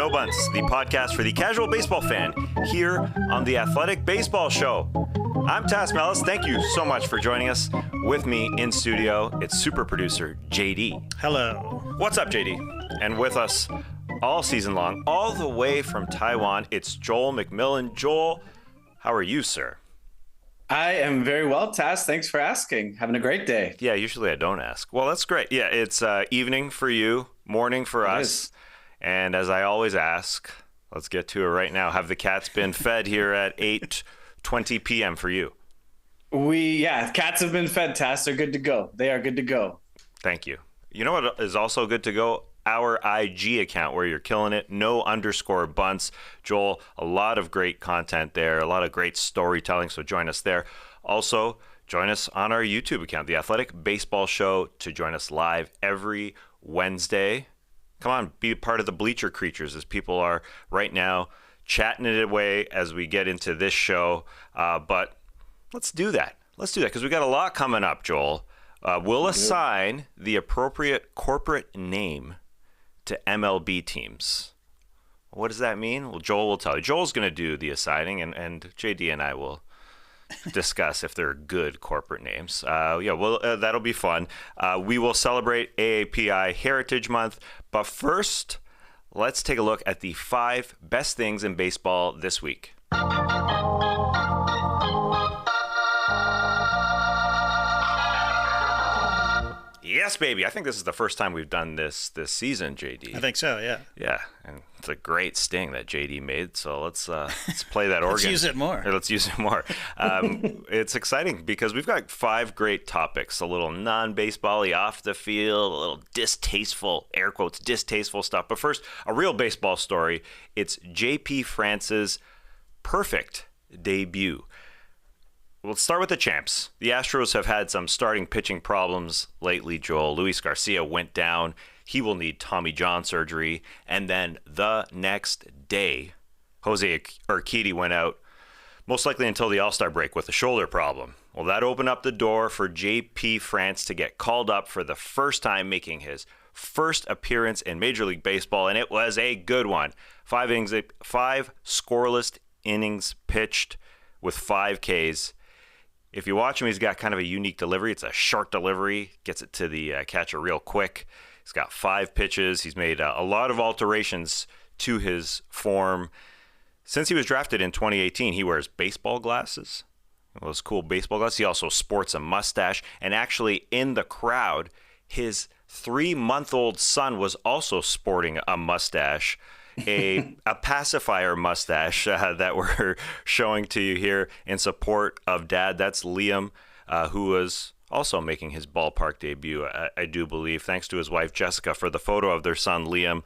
No Bunts, the podcast for the casual baseball fan here on the Athletic Baseball Show. I'm Tas Mellis. Thank you so much for joining us. With me in studio, it's super producer JD. Hello. What's up, JD? And with us all season long, all the way from Taiwan, it's Joel McMillan. Joel, how are you, sir? I am very well, Tas. Thanks for asking. Having a great day. Yeah, usually I don't ask. Well, that's great. Yeah, it's evening for you, morning for us. And as I always ask, let's get to it right now. Have the cats been fed here at 8:20 p.m. for you? Cats have been fed, Tas. They're good to go. They are good to go. Thank you. You know what is also good to go? Our IG account where you're killing it. _bunts. Joel, a lot of great content there, a lot of great storytelling. So join us there. Also, join us on our YouTube account, The Athletic Baseball Show, to join us live every Wednesday. Come on, be part of the Bleacher Creatures as people are right now chatting it away as we get into this show. But let's do that. Let's do that because we got a lot coming up, Joel. We'll assign the appropriate corporate name to MLB teams. What does that mean? Well, Joel will tell you. Joel's going to do the assigning, and JD and I will discuss if they're good corporate names. That'll be fun. We will celebrate AAPI Heritage Month. But first, let's take a look at the 5 best things in baseball this week. Yes, baby. I think this is the first time we've done this season, JD. I think so, yeah. Yeah, and it's a great sting that JD made. So let's play that organ. Let's use it more. Let's use it more. It's exciting because we've got 5 great topics. A little non-baseball-y off the field, a little distasteful, air quotes, distasteful stuff. But first, a real baseball story. It's J.P. France's perfect debut. Let's start with the champs. The Astros have had some starting pitching problems lately, Joel. Luis Garcia went down. He will need Tommy John surgery. And then the next day, Jose Urquidy went out, most likely until the All-Star break with a shoulder problem. Well, that opened up the door for J.P. France to get called up for the first time, making his first appearance in Major League Baseball, and it was a good one. 5 scoreless innings pitched with 5 Ks. If you watch him, he's got kind of a unique delivery. It's a short delivery, gets it to the catcher real quick. He's got 5 pitches. He's made a lot of alterations to his form. Since he was drafted in 2018, he wears baseball glasses, those cool baseball glasses. He also sports a mustache. And actually, in the crowd, his 3-month-old son was also sporting a mustache. a pacifier mustache that we're showing to you here in support of Dad. That's Liam, who was also making his ballpark debut, I do believe, thanks to his wife Jessica for the photo of their son Liam.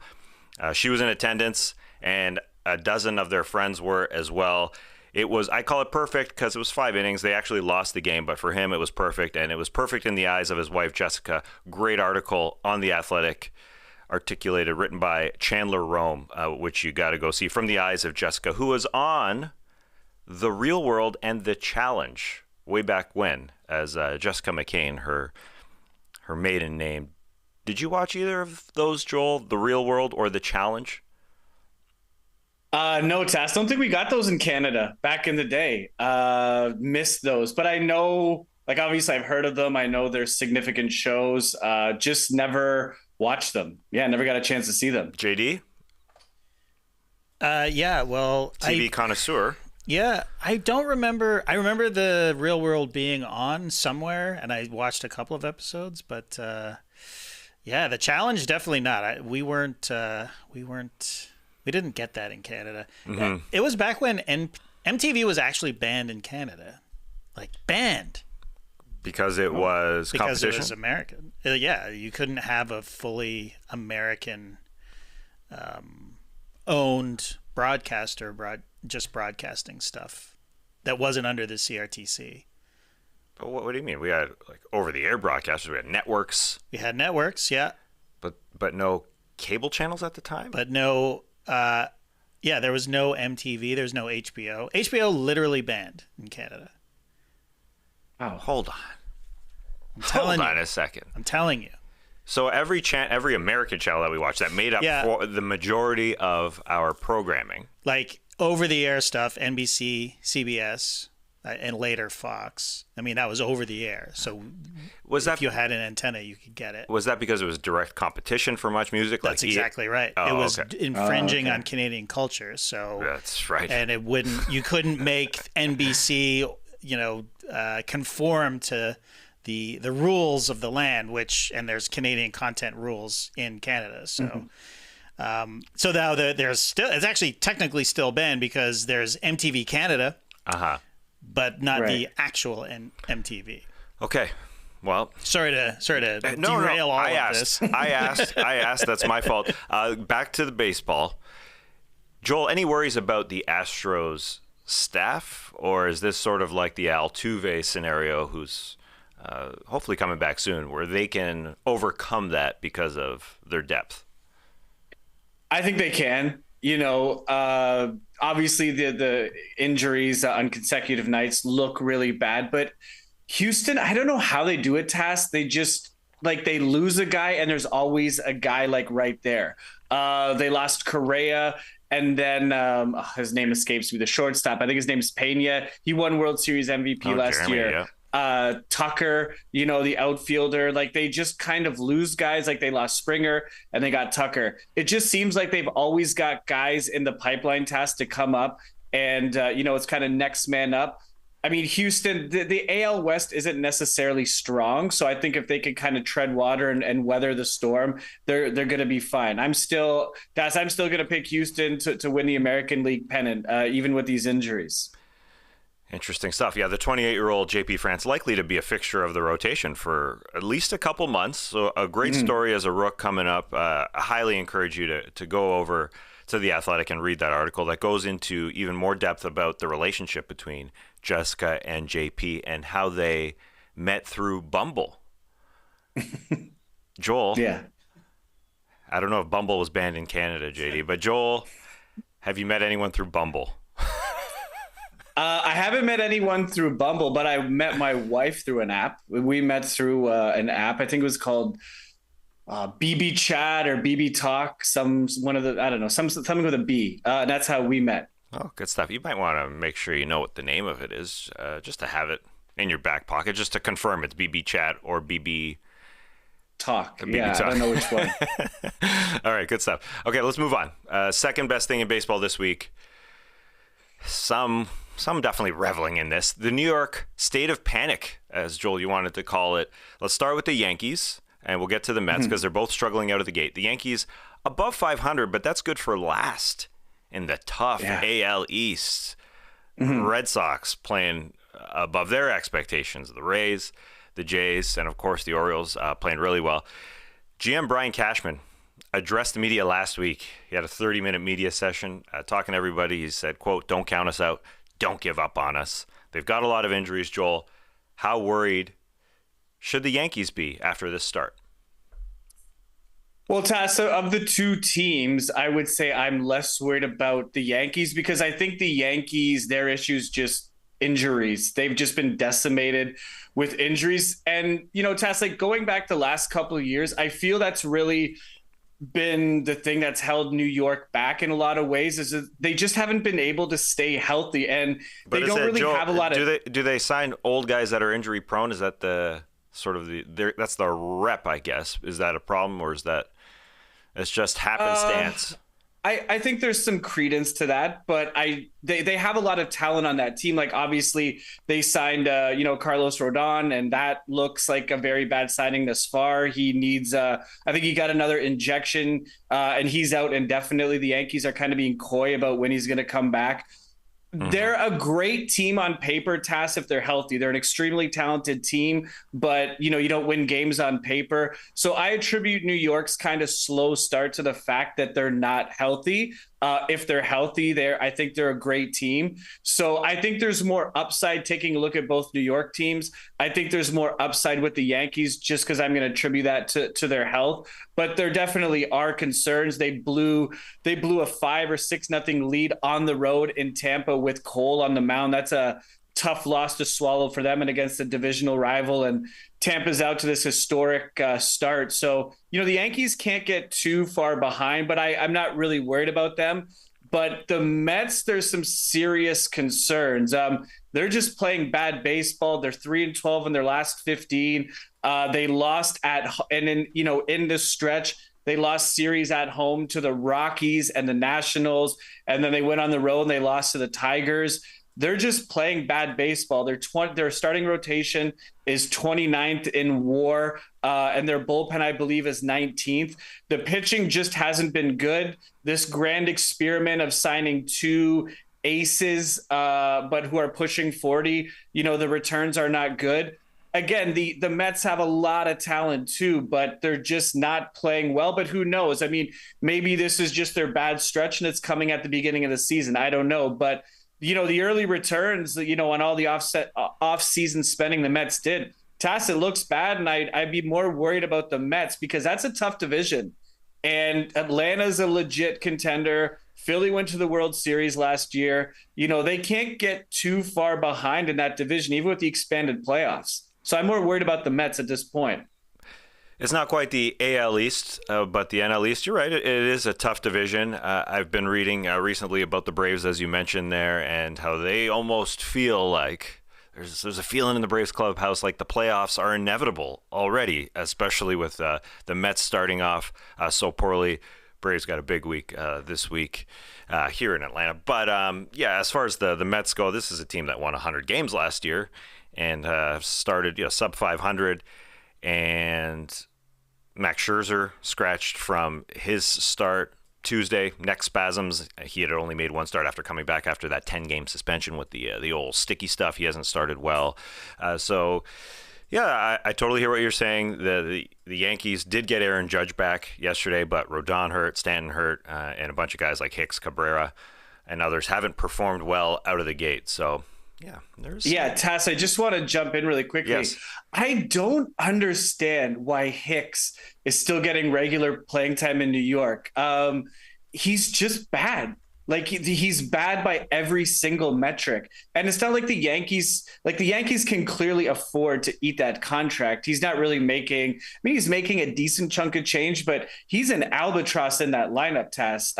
She was in attendance, and a dozen of their friends were as well. It was, I call it perfect because it was 5 innings. They actually lost the game, but for him it was perfect, and it was perfect in the eyes of his wife Jessica. Great article on The Athletic, articulated, written by Chandler Rome, which you got to go see, from the eyes of Jessica, who was on The Real World and The Challenge way back when, as Jessica McCain, her maiden name. Did you watch either of those, Joel? The Real World or The Challenge? No, Tas. Don't think we got those in Canada back in the day. Missed those, but I know, obviously I've heard of them. I know there's significant shows. Just never watched them. Yeah, never got a chance to see them. JD? TV connoisseur. Yeah, I don't remember. I remember The Real World being on somewhere, and I watched a couple of episodes, but The Challenge, definitely not. We didn't get that in Canada. Mm-hmm. It was back when MTV was actually banned in Canada. Banned. Because it was competition? Because it was American. Yeah, you couldn't have a fully American owned broadcaster just broadcasting stuff that wasn't under the CRTC. But what do you mean? We had over-the-air broadcasters. We had networks. We had networks, yeah. But no cable channels at the time? But no, there was no MTV. There's no HBO. HBO literally banned in Canada. Oh, hold on. I'm telling you. Hold on a second. I'm telling you. So every American channel that we watch that made up for the majority of our programming. Like over-the-air stuff, NBC, CBS, and later Fox. I mean, that was over-the-air. So if you had an antenna, you could get it. Was that because it was direct competition for Much Music? That's exactly right. It was infringing on Canadian culture. So that's right. And you couldn't make NBC, conform to the rules of the land, and there's Canadian content rules in Canada. So so now it's actually technically still banned because there's MTV Canada, but not the actual MTV. Okay. Well, sorry to derail all of this. I asked. That's my fault. Back to the baseball. Joel, any worries about the Astros staff, or is this sort of like the Altuve scenario, who's hopefully coming back soon, where they can overcome that because of their depth? I think they can. Obviously the injuries on consecutive nights look really bad, but Houston, I don't know how they do it, Tas. They just they lose a guy and there's always a guy right there. They lost Correa. And then his name escapes me, the shortstop. I think his name is Pena. He won World Series MVP last year. Yeah. Tucker, the outfielder, they just kind of lose guys. They lost Springer and they got Tucker. It just seems like they've always got guys in the pipeline task to come up and, it's kind of next man up. I mean, Houston, the AL West isn't necessarily strong. So I think if they can kind of tread water and weather the storm, they're going to be fine. I'm still going to pick Houston to win the American League pennant, even with these injuries. Interesting stuff. Yeah, the 28-year-old JP France likely to be a fixture of the rotation for at least a couple months. So a great story as a rook coming up. I highly encourage you to go over to The Athletic and read that article that goes into even more depth about the relationship between Jessica and JP and how they met through Bumble. Joel. Yeah. I don't know if Bumble was banned in Canada, JD, but Joel, have you met anyone through Bumble? I haven't met anyone through Bumble, but I met my wife through an app. We met through an app. I think it was called BB Chat or BB Talk. Something with a B. And that's how we met. Oh, good stuff. You might want to make sure you know what the name of it is, just to have it in your back pocket, just to confirm it's BB Chat or BB Talk. BB Talk. I don't know which one. All right, good stuff. Okay, let's move on. Second best thing in baseball this week. Some definitely reveling in this. The New York state of panic, as Joel, you wanted to call it. Let's start with the Yankees, and we'll get to the Mets because they're both struggling out of the gate. The Yankees above 500, but that's good for last in the tough AL East. Red Sox playing above their expectations. The Rays, the Jays, and of course the Orioles playing really well. GM Brian Cashman addressed the media last week. He had a 30-minute media session talking to everybody. He said, quote, "Don't count us out. Don't give up on us." They've got a lot of injuries, Joel. How worried should the Yankees be after this start? Well, Tas, so of the two teams, I would say I'm less worried about the Yankees because I think the Yankees, their issues just injuries. They've just been decimated with injuries. And, Tas, going back the last couple of years, I feel that's really been the thing that's held New York back in a lot of ways is that they just haven't been able to stay healthy and they don't really have a lot of. Do they sign old guys that are injury prone? Is that the sort of that's the rep, I guess? Is that a problem or is that it's just happenstance? I think there's some credence to that, but they have a lot of talent on that team. Obviously they signed Carlos Rodon, and that looks like a very bad signing thus far. He needs I think he got another injection and he's out indefinitely. The Yankees are kind of being coy about when he's going to come back. They're a great team on paper, Tas, if they're healthy. They're an extremely talented team, but you don't win games on paper. So I attribute New York's kind of slow start to the fact that they're not healthy. If they're healthy, I think they're a great team. So I think there's more upside taking a look at both New York teams. I think there's more upside with the Yankees just because I'm going to attribute that to their health. But there definitely are concerns. They blew a 5 or 6-0 lead on the road in Tampa with Cole on the mound. That's a tough loss to swallow for them and against a divisional rival. And Tampa's out to this historic start. So, the Yankees can't get too far behind, but I'm not really worried about them. But the Mets, there's some serious concerns. They're just playing bad baseball. They're 3-12 in their last 15. They lost in this stretch, they lost series at home to the Rockies and the Nationals, and then they went on the road and they lost to the Tigers. They're just playing bad baseball. Their starting rotation is 29th in WAR, and their bullpen, I believe, is 19th. The pitching just hasn't been good. This grand experiment of signing 2 aces, but who are pushing 40, the returns are not good. Again, the Mets have a lot of talent too, but they're just not playing well. But who knows? I mean, maybe this is just their bad stretch and it's coming at the beginning of the season. I don't know. But, the early returns, on all the off-season spending the Mets did, Tas, it looks bad. And I'd be more worried about the Mets because that's a tough division. And Atlanta's a legit contender. Philly went to the World Series last year. They can't get too far behind in that division, even with the expanded playoffs. So I'm more worried about the Mets at this point. It's not quite the AL East, but the NL East. You're right. It is a tough division. I've been reading recently about the Braves, as you mentioned there, and how they almost feel like there's a feeling in the Braves clubhouse like the playoffs are inevitable already, especially with the Mets starting off so poorly. Braves got a big week this week here in Atlanta. But, as far as the Mets go, this is a team that won 100 games last year and started sub 500. And Max Scherzer scratched from his start Tuesday, neck spasms. He had only made one start after coming back after that 10-game suspension with the old sticky stuff. He hasn't started well. I totally hear what you're saying. The Yankees did get Aaron Judge back yesterday, but Rodon hurt, Stanton hurt, and a bunch of guys like Hicks, Cabrera, and others haven't performed well out of the gate. So, Tas, I just want to jump in really quickly. Yes. I don't understand why Hicks is still getting regular playing time in New York. He's just bad. Like he's bad by every single metric. And it's not like the Yankees can clearly afford to eat that contract. He's not really he's making a decent chunk of change, but he's an albatross in that lineup, Tas.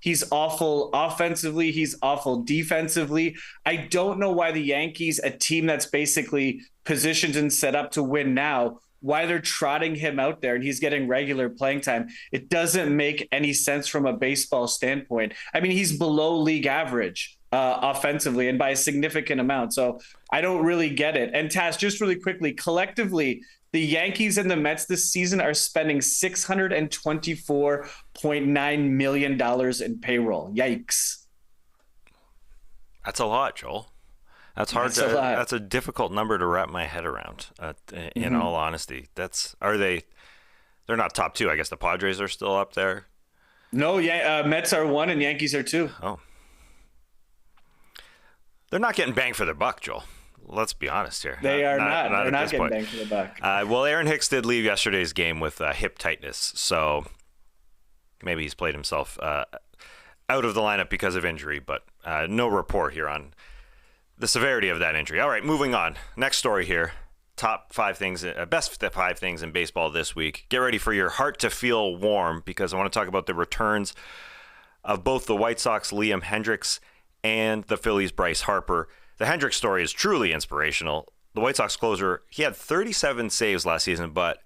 He's awful offensively. He's awful defensively. I don't know why the Yankees, a team that's basically positioned and set up to win now, why they're trotting him out there and he's getting regular playing time. It doesn't make any sense from a baseball standpoint. I mean, he's below league average offensively and by a significant amount. So I don't really get it. And Tas, just really quickly, collectively, the Yankees and the Mets this season are spending $624.9 million in payroll. Yikes. That's a lot, Joel. That's a difficult number to wrap my head around. In all honesty, they're not top 2. I guess the Padres are still up there. No, Mets are 1 and Yankees are 2. Oh, they're not getting bang for their buck, Joel. Let's be honest here. They are not. They're not getting point. bang for the buck. Well, Aaron Hicks did leave yesterday's game with hip tightness, so maybe he's played himself out of the lineup because of injury. But no report here on the severity of that injury. All right, moving on. Next story here. Top 5 things, best 5 things in baseball this week. Get ready for your heart to feel warm because I want to talk about the returns of both the White Sox Liam Hendriks and the Phillies Bryce Harper. The Hendriks story is truly inspirational. The White Sox closer, he had 37 saves last season, but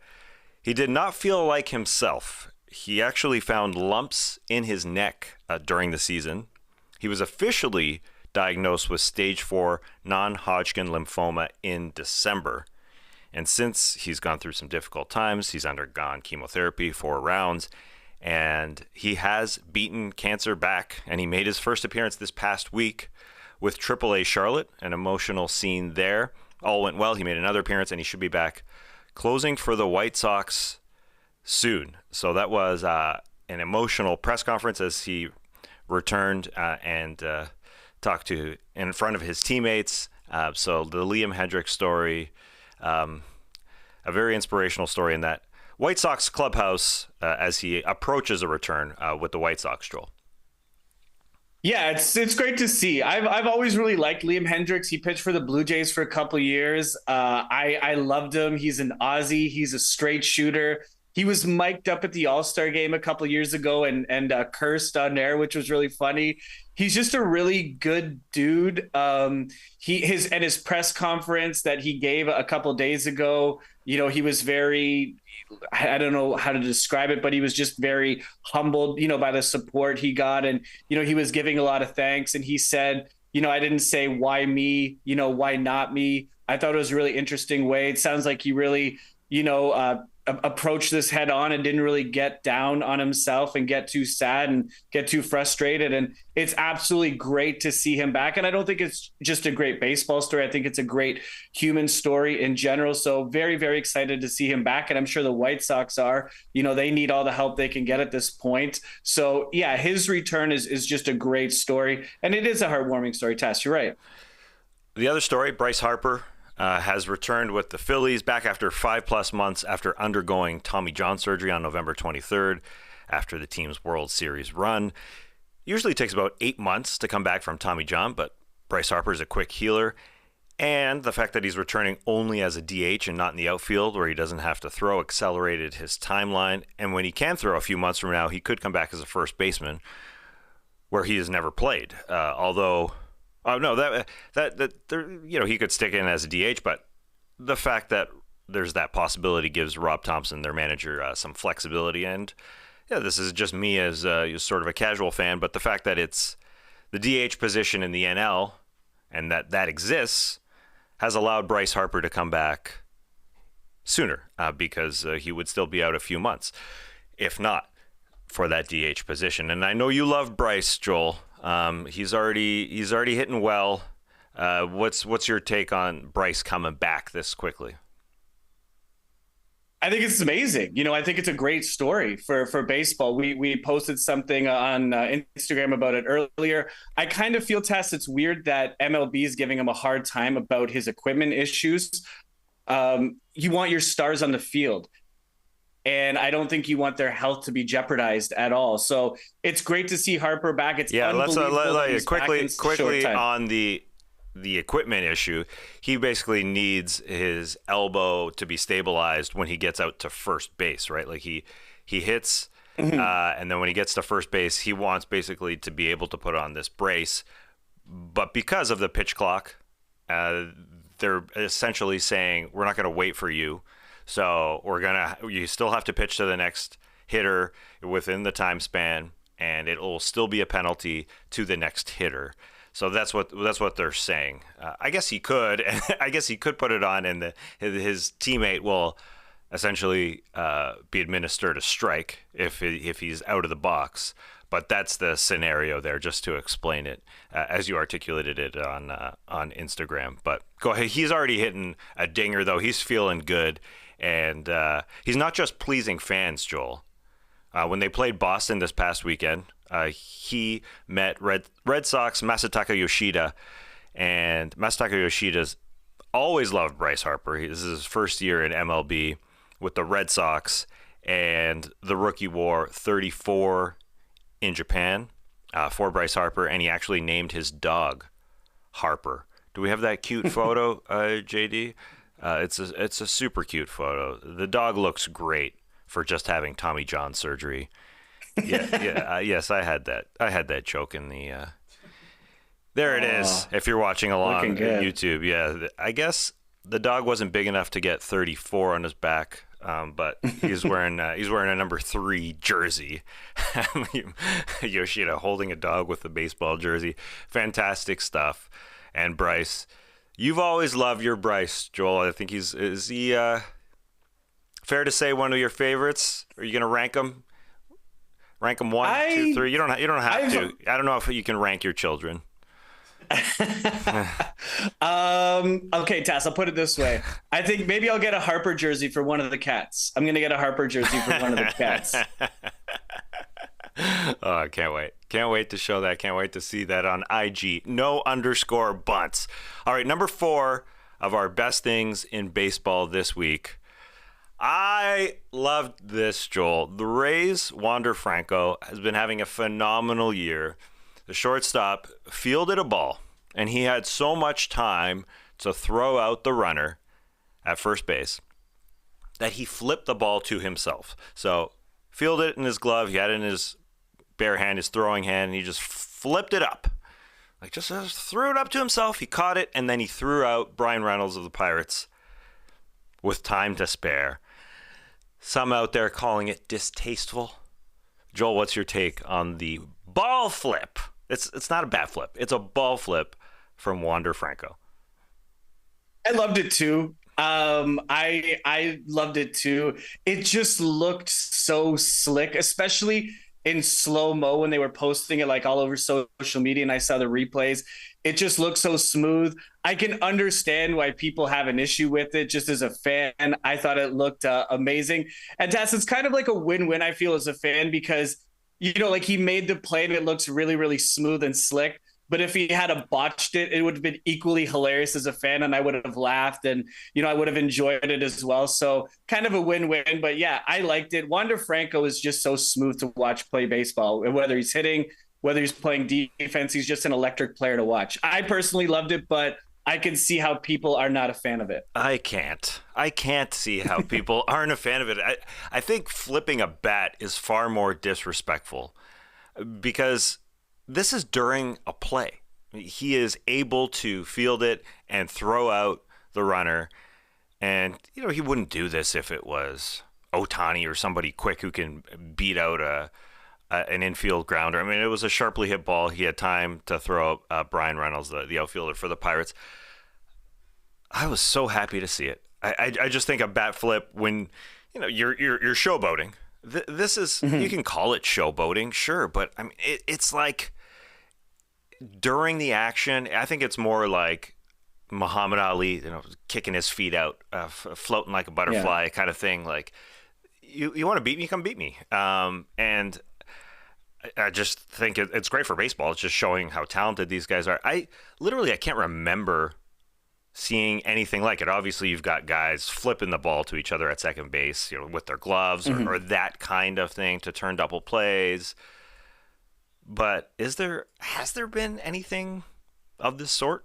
he did not feel like himself. He actually found lumps in his neck during the season. He was officially diagnosed with stage 4 non-Hodgkin lymphoma in December. And since he's gone through some difficult times, he's undergone chemotherapy 4 rounds, and he has beaten cancer back. And he made his first appearance this past week with AAA Charlotte, an emotional scene there. All went well. He made another appearance, and he should be back closing for the White Sox soon. So that was an emotional press conference as he returned and talked to in front of his teammates. So the Liam Hendriks story, a very inspirational story in that White Sox clubhouse as he approaches a return with the White Sox, Joel. Yeah, it's great to see. I've always really liked Liam Hendriks. He pitched for the Blue Jays for a couple of years. I loved him. He's an Aussie. He's a straight shooter. He was mic'd up at the All-Star game a couple of years ago and cursed on air, which was really funny. He's just a really good dude. His press conference that he gave a couple of days ago, he was very, I don't know how to describe it, but he was just very humbled, by the support he got. And, he was giving a lot of thanks. And he said, I didn't say why me, why not me? I thought it was a really interesting way. It sounds like he really, approach this head on and didn't really get down on himself and get too sad and get too frustrated. And it's absolutely great to see him back. And I don't think it's just a great baseball story. I think it's a great human story in general. So very, very excited to see him back. And I'm sure the White Sox are, they need all the help they can get at this point. So yeah, his return is just a great story. And it is a heartwarming story, Tess. You're right. The other story, Bryce Harper has returned with the Phillies back after 5+ months after undergoing Tommy John surgery on November 23rd after the team's World Series run. Usually takes about 8 months to come back from Tommy John, but Bryce Harper is a quick healer. And the fact that he's returning only as a DH and not in the outfield where he doesn't have to throw accelerated his timeline. And when he can throw a few months from now, he could come back as a first baseman where he has never played. He could stick in as a DH, but the fact that there's that possibility gives Rob Thompson, their manager, some flexibility. And yeah, this is just me as sort of a casual fan, but the fact that it's the DH position in the NL and that exists has allowed Bryce Harper to come back sooner because he would still be out a few months, if not for that DH position. And I know you love Bryce, Joel. He's already hitting well. What's your take on Bryce coming back this quickly? I think it's amazing. I think it's a great story for baseball. We posted something on Instagram about it earlier. I kind of feel, Tess, it's weird that MLB is giving him a hard time about his equipment issues. You want your stars on the field. And I don't think you want their health to be jeopardized at all. So it's great to see Harper back. It's let's quickly on the equipment issue. He basically needs his elbow to be stabilized when he gets out to first base, right? Like he hits, and then when he gets to first base, he wants basically to be able to put on this brace. But because of the pitch clock, they're essentially saying we're not going to wait for you. So you still have to pitch to the next hitter within the time span, and it will still be a penalty to the next hitter. So that's what they're saying. I guess he could put it on, and his teammate will essentially be administered a strike if he's out of the box. But that's the scenario there, just to explain it as you articulated it on Instagram. But go ahead. He's already hitting a dinger, though. He's feeling good. And he's not just pleasing fans, Joel. When they played Boston this past weekend, he met Red Sox Masataka Yoshida. And Masataka Yoshida's always loved Bryce Harper. This is his first year in MLB with the Red Sox. And the rookie wore 34 in Japan for Bryce Harper. And he actually named his dog Harper. Do we have that cute photo, JD? It's a super cute photo. The dog looks great for just having Tommy John surgery. Yes, I had that joke in the. There it is. If you're watching along on YouTube, yeah, I guess the dog wasn't big enough to get 34 on his back, but he's wearing a number 3 jersey. Yoshida holding a dog with the baseball jersey. Fantastic stuff. And Bryce. You've always loved your Bryce, Joel. I think is he fair to say one of your favorites? Are you going to rank him? Rank him 1, 2, 3. You don't have to. I don't know if you can rank your children. Okay, Tess, I'll put it this way. I think maybe I'll get a Harper jersey for one of the cats. I'm going to get a Harper jersey for one of the cats. Oh, I can't wait. Can't wait to show that. Can't wait to see that on IG. No_bunts. All right, number 4 of our best things in baseball this week. I loved this, Joel. The Rays' Wander Franco has been having a phenomenal year. the shortstop fielded a ball, and he had so much time to throw out the runner at first base that he flipped the ball to himself. So fielded it in his glove, he had it in his bare hand, his throwing hand, and he just flipped it up. Like just threw it up to himself. He caught it, and then he threw out Brian Reynolds of the Pirates with time to spare. Some out there calling it distasteful. Joel, what's your take on the ball flip? It's not a bat flip. It's a ball flip from Wander Franco. I loved it too. I loved it too. It just looked so slick, especially in slow-mo when they were posting it like all over social media, and I saw the replays. It just looks so smooth. I can understand why people have an issue with it. Just as a fan, I thought it looked amazing. And Tas, it's kind of like a win-win, I feel, as a fan, because, like he made the play and it looks really, really smooth and slick. But if he had botched it, it would have been equally hilarious as a fan, and I would have laughed, and, I would have enjoyed it as well. So kind of a win-win. But yeah, I liked it. Wander Franco is just so smooth to watch play baseball. Whether he's hitting, whether he's playing defense, he's just an electric player to watch. I personally loved it, but I can see how people are not a fan of it. I can't see how people aren't a fan of it. I think flipping a bat is far more disrespectful because this is during a play. He is able to field it and throw out the runner. And, he wouldn't do this if it was Ohtani or somebody quick who can beat out an infield grounder. I mean, it was a sharply hit ball. He had time to throw Brian Reynolds, the outfielder for the Pirates. I was so happy to see it. I just think a bat flip when, you're showboating. This is, you can call it showboating, sure. But, I mean, it's like, during the action, I think it's more like Muhammad Ali, kicking his feet out, floating like a butterfly kind of thing. Like, you want to beat me, come beat me. And I just think it's great for baseball. It's just showing how talented these guys are. I can't remember seeing anything like it. Obviously, you've got guys flipping the ball to each other at second base, with their gloves or that kind of thing to turn double plays. But has there been anything of this sort?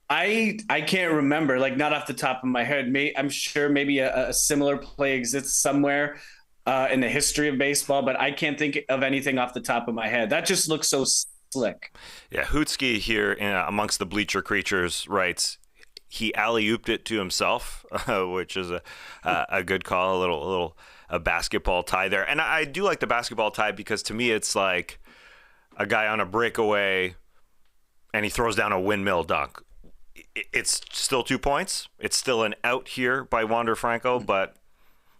I can't remember, like not off the top of my head. I'm sure maybe a similar play exists somewhere in the history of baseball, but I can't think of anything off the top of my head. That just looks so slick. Yeah, Hootski here amongst the bleacher creatures writes, he alley-ooped it to himself, which is a good call, a little basketball tie there. And I do like the basketball tie because to me it's like a guy on a breakaway and he throws down a windmill dunk. It's still 2 points. It's still an out here by Wander Franco, but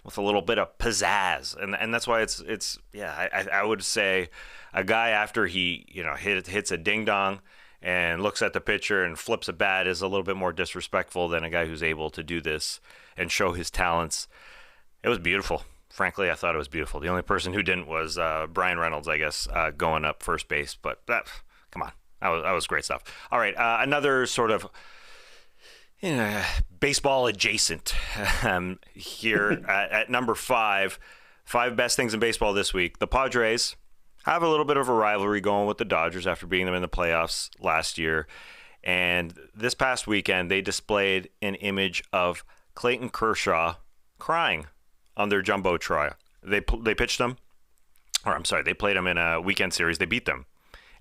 with a little bit of pizzazz. And that's why I would say a guy after he, hits a ding dong and looks at the pitcher and flips a bat is a little bit more disrespectful than a guy who's able to do this and show his talents. It was beautiful. Frankly, I thought it was beautiful. The only person who didn't was Brian Reynolds, I guess, going up first base. But come on, that was great stuff. All right, another sort of baseball adjacent here at number 5. 5 best things in baseball this week. The Padres have a little bit of a rivalry going with the Dodgers after beating them in the playoffs last year. And this past weekend, they displayed an image of Clayton Kershaw crying on their jumbotron. They pitched them, they played them in a weekend series. They beat them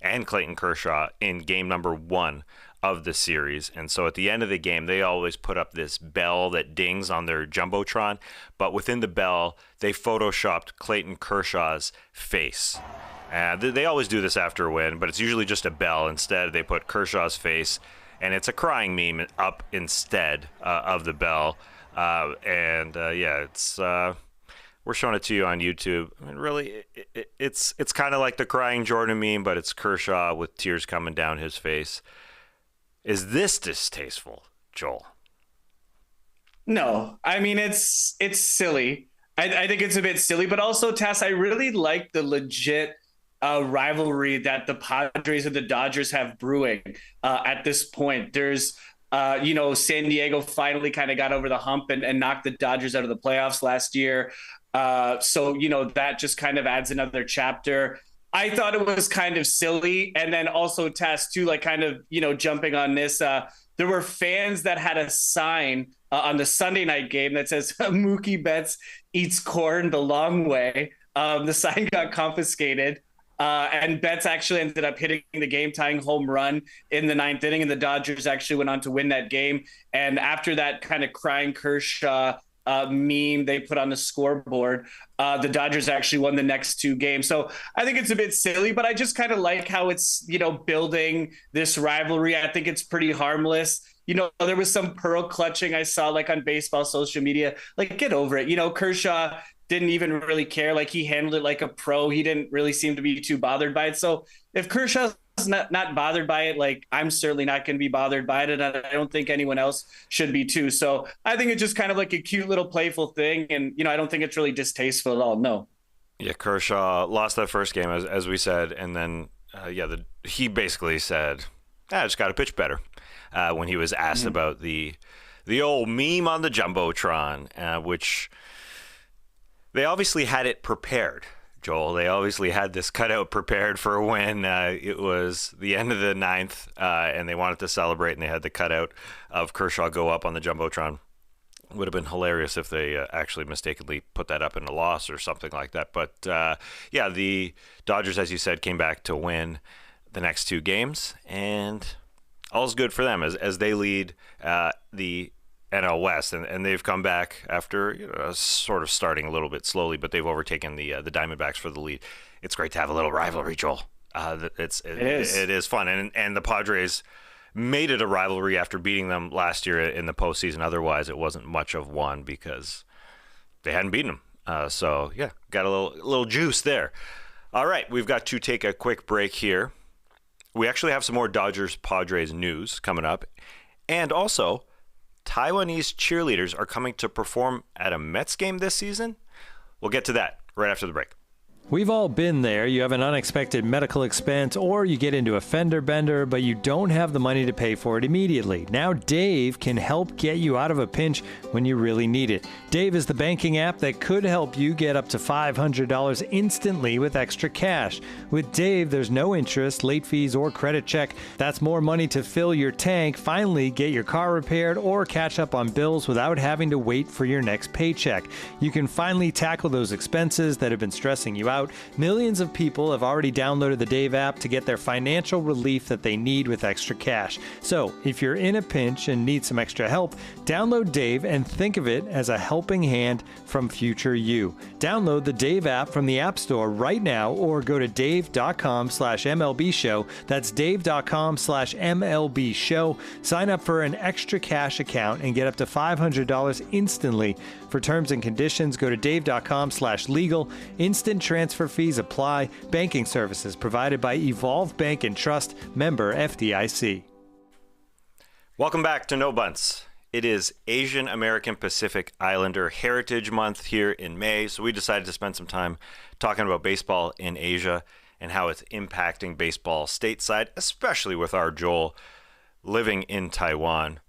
and Clayton Kershaw in game number 1 of the series. And so at the end of the game, they always put up this bell that dings on their jumbotron. But within the bell, they photoshopped Clayton Kershaw's face. They always do this after a win, but it's usually just a bell. Instead, they put Kershaw's face, and it's a crying meme up instead of the bell. It's we're showing it to you on YouTube. I mean, really, it's kind of like the crying Jordan meme, but it's Kershaw with tears coming down his face. Is this distasteful, Joel? No, I mean it's silly. I think it's a bit silly, but also, Tas, I really like the legit rivalry that the Padres and the Dodgers have brewing at this point. There's San Diego finally kind of got over the hump and knocked the Dodgers out of the playoffs last year. So that just kind of adds another chapter. I thought it was kind of silly. And then also Tess too, like kind of, jumping on this, there were fans that had a sign on the Sunday night game that says Mookie Betts eats corn the long way. The sign got confiscated. And Betts actually ended up hitting the game-tying home run in the 9th inning, and the Dodgers actually went on to win that game. And after that kind of crying Kershaw meme they put on the scoreboard, the Dodgers actually won the next 2 games. So I think it's a bit silly, but I just kind of like how it's, building this rivalry. I think it's pretty harmless. There was some pearl clutching I saw like on baseball social media. Like, get over it. Kershaw didn't even really care. Like, he handled it like a pro. He didn't really seem to be too bothered by it. So if Kershaw's not bothered by it, like, I'm certainly not going to be bothered by it. And I don't think anyone else should be too. So I think it's just kind of like a cute little playful thing. And, I don't think it's really distasteful at all. No. Yeah, Kershaw lost that first game, as we said. And then, he basically said, I just got to pitch better when he was asked about the old meme on the Jumbotron, which they obviously had it prepared, Joel. They obviously had this cutout prepared for when it was the end of the 9th, and they wanted to celebrate, and they had the cutout of Kershaw go up on the Jumbotron. It would have been hilarious if they actually mistakenly put that up in a loss or something like that. But, the Dodgers, as you said, came back to win the next 2 games, and all's good for them as they lead the NL West, and they've come back after sort of starting a little bit slowly, but they've overtaken the Diamondbacks for the lead. It's great to have a little rivalry, Joel. It is fun, and the Padres made it a rivalry after beating them last year in the postseason. Otherwise, it wasn't much of one because they hadn't beaten them. Got a little juice there. All right, we've got to take a quick break here. We actually have some more Dodgers-Padres news coming up, and also Taiwanese cheerleaders are coming to perform at a Mets game this season. We'll get to that right after the break. We've all been there. You have an unexpected medical expense or you get into a fender bender, but you don't have the money to pay for it immediately. Now Dave can help get you out of a pinch when you really need it. Dave is the banking app that could help you get up to $500 instantly with extra cash. With Dave, there's no interest, late fees, or credit check. That's more money to fill your tank, finally get your car repaired, or catch up on bills without having to wait for your next paycheck. You can finally tackle those expenses that have been stressing you out. Millions of people have already downloaded the Dave app to get their financial relief that they need with extra cash. So, if you're in a pinch and need some extra help, download Dave and think of it as a helping hand from future you. Download the Dave app from the App Store right now or go to dave.com/MLB show. That's dave.com/MLB show. Sign up for an extra cash account and get up to $500 instantly. For terms and conditions, go to dave.com/legal. Instant transfer fees apply. Banking services provided by Evolve Bank and Trust, member FDIC. Welcome back to No Bunts. It is Asian American Pacific Islander Heritage Month here in May, so we decided to spend some time talking about baseball in Asia and how it's impacting baseball stateside, especially with our Joel living in Taiwan.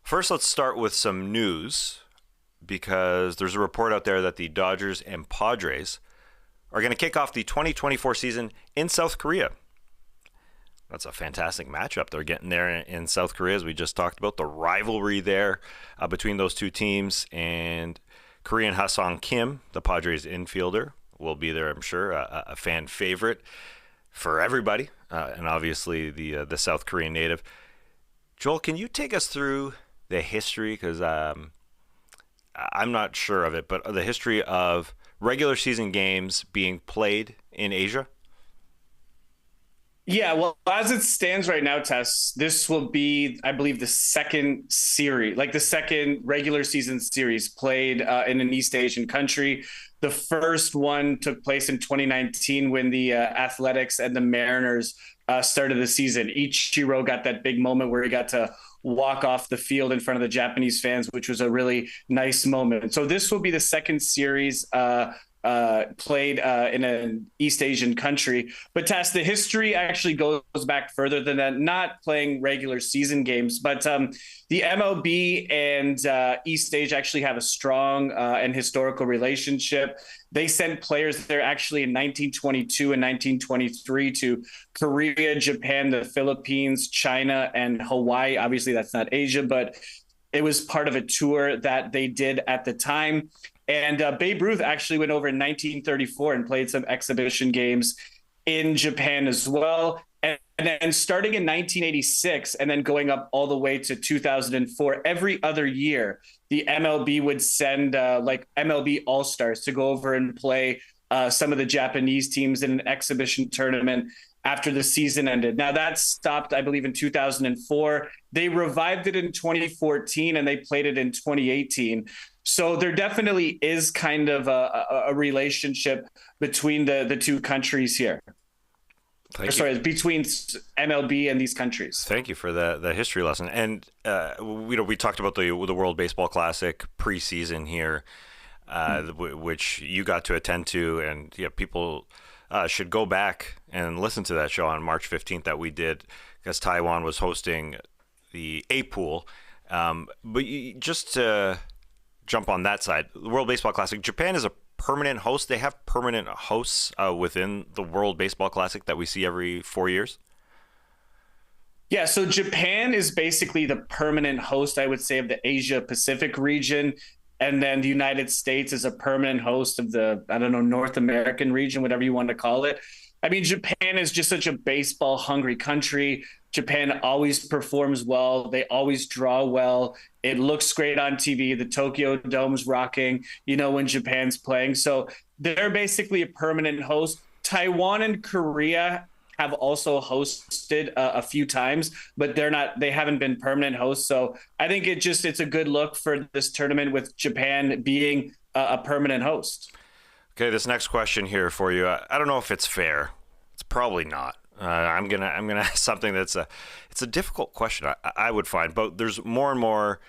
First, let's start with some news, because there's a report out there that the Dodgers and Padres are going to kick off the 2024 season in South Korea. That's a fantastic matchup they're getting there in South Korea, as we just talked about, the rivalry there between those two teams. And Korean Ha-Sung Kim, the Padres infielder, will be there, I'm sure, a fan favorite for everybody, and obviously the South Korean native. Joel, can you take us through the history, because I'm not sure of it, but the history of regular season games being played in Asia? Yeah, well, as it stands right now, Tess, this will be, I believe, the second series, like the second regular season series played in an East Asian country. The first one took place in 2019 when the Athletics and the Mariners started the season. Ichiro got that big moment where he got to walk off the field in front of the Japanese fans, which was a really nice moment. So this will be the second series played in an East Asian country. But Tas, the history actually goes back further than that, not playing regular season games, but the MLB and East Asia actually have a strong and historical relationship. They sent players there actually in 1922 and 1923 to Korea, Japan, the Philippines, China, and Hawaii. Obviously, that's not Asia, but it was part of a tour that they did at the time. And Babe Ruth actually went over in 1934 and played some exhibition games in Japan as well. And then starting in 1986 and then going up all the way to 2004, every other year, the MLB would send like MLB All-Stars to go over and play some of the Japanese teams in an exhibition tournament after the season ended. Now that stopped, I believe, in 2004. They revived it in 2014 and they played it in 2018. So there definitely is kind of a relationship between the two countries here. Between MLB and these countries. Thank you for the history lesson. And we talked about the World Baseball Classic preseason here, which you got to attend to, and people should go back and listen to that show on March 15th that we did, because Taiwan was hosting the A pool. But just to jump on that side, the World Baseball Classic, Japan is a permanent host. They have permanent hosts within the World Baseball Classic that we see every 4 years. Yeah, so Japan is basically the permanent host, I would say, of the Asia Pacific region. And then the United States is a permanent host of the, North American region, whatever you want to call it. I mean, Japan is just such a baseball hungry country. Japan always performs well. They always draw well. It looks great on TV. The Tokyo Dome's rocking, when Japan's playing. So they're basically a permanent host. Taiwan and Korea have also hosted a few times, but they haven't been permanent hosts. So I think it's a good look for this tournament with Japan being a permanent host. Okay, this next question here for you. I don't know if it's fair. It's probably not. I'm gonna ask something it's a difficult question. I would find, but there's more and more